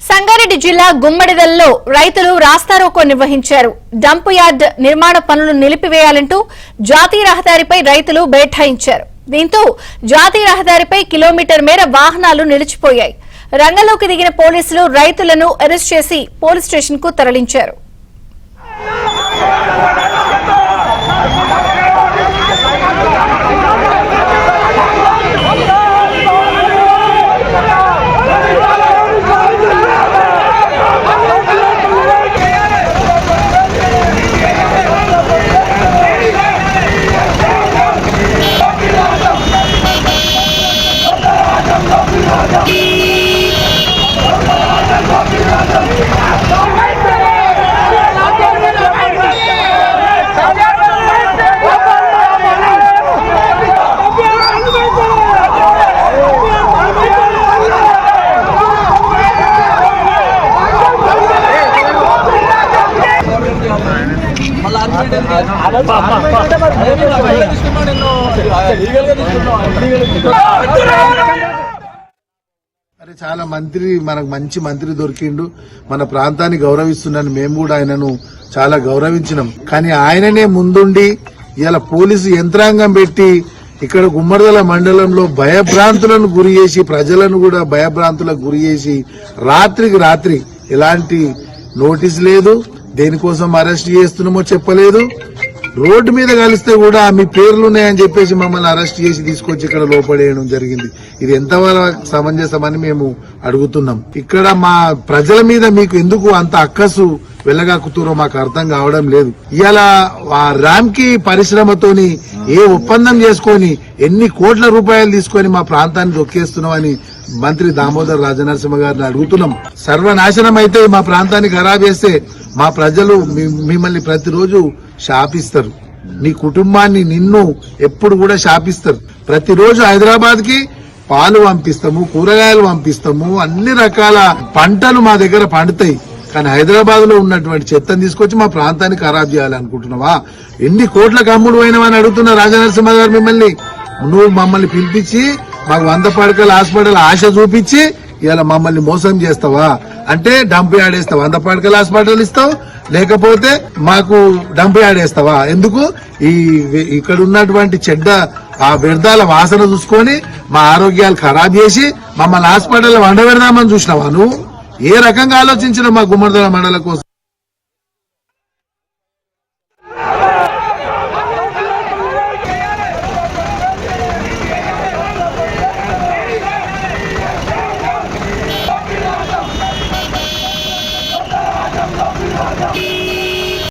సంగారెడ్డి జిల్లా గుమ్మడిదల్లో రైతులు రాస్తారోకో నిర్వహించారు. డంప్ యార్డ్ నిర్మాణ పనులు నిలిపివేయాలంటూ జాతీయ రహదారిపై రైతులు బైఠాయించారు. దీంతో జాతీయ రహదారిపై కిలోమీటర్ మేర వాహనాలు నిలిచిపోయాయి. రంగంలోకి దిగిన పోలీసులు రైతులను అరెస్ట్ చేసి పోలీస్ స్టేషన్ కు తరలించారు. అరే చాలా మనకు మంచి మంత్రి దొరికిండు. మన ప్రాంతాన్ని గౌరవిస్తున్నాను. మేము కూడా ఆయనను చాలా గౌరవించినాం. కానీ ఆయననే ముందుండి ఇలా పోలీసు యంత్రాంగం పెట్టి ఇక్కడ గుమ్మడిదల మండలంలో భయభ్రాంతులను గురి చేసి ప్రజలను కూడా భయభ్రాంతులకు గురి చేసి రాత్రికి రాత్రి ఎలాంటి నోటీస్ లేదు, దేనికోసం అరెస్ట్ చేస్తున్నామో చెప్పలేదు. రోడ్డు మీద కలిస్తే కూడా మీ పేర్లున్నాయని చెప్పేసి మమ్మల్ని అరెస్ట్ చేసి తీసుకొచ్చి ఇక్కడ లోపడేయడం జరిగింది. ఇది ఎంతవరకు సమంజసమని మేము అడుగుతున్నాం. ఇక్కడ మా ప్రజల మీద మీకు ఎందుకు అంత అక్కసు వెళ్ళగాకుతారో మాకు అర్థం కావడం లేదు. ఇవాళ ఆ ర్యాంకి పరిశ్రమతోని ఏ ఒప్పందం చేసుకొని ఎన్ని కోట్ల రూపాయలు తీసుకొని మా ప్రాంతాన్ని దొక్కేస్తున్నామని మంత్రి దామోదర్ రాజనరసింహ గారిని అడుగుతున్నాం. సర్వనాశనం అయితే మా ప్రాంతాన్ని ఖరాబ్ చేస్తే మా ప్రజలు మిమ్మల్ని ప్రతిరోజు శాపిస్తారు. నీ కుటుంబాన్ని నిన్ను ఎప్పుడు కూడా శాపిస్తారు. ప్రతిరోజు హైదరాబాద్ కి పాలు పంపిస్తాము, కూరగాయలు పంపిస్తాము, అన్ని రకాల పంటలు మా దగ్గర పండుతాయి. కానీ హైదరాబాద్ లో ఉన్నటువంటి చెత్తను తీసుకొచ్చి మా ప్రాంతాన్ని ఖరాబ్ చేయాలనుకుంటున్నావా? ఎన్ని కోట్లకు అమ్ముడు అయినవని అడుగుతున్నా రాజనరసింహ గారు మిమ్మల్ని. నువ్వు మమ్మల్ని పిలిపించి మాకు 100 పడకల హాస్పిటల్ ఆశ చూపించి ఇలా మమ్మల్ని మోసం చేస్తావా? అంటే డంప్ యార్డ్ వేస్తావా? 100 పడకల హాస్పిటల్ ఇస్తావు, లేకపోతే మాకు డంప్ యార్డ్ వేస్తావా? ఎందుకు ఇక్కడ ఉన్నటువంటి చెడ్డ ఆ వ్యర్థాల వాసన చూసుకొని మా ఆరోగ్యాలు ఖరాబ్ చేసి మమ్మల్ని హాస్పిటల్ వండబెడదామని చూసినావా? నువ్వు ఏ రకంగా ఆలోచించిన మా గుమ్మడిదల మండలం కోసం?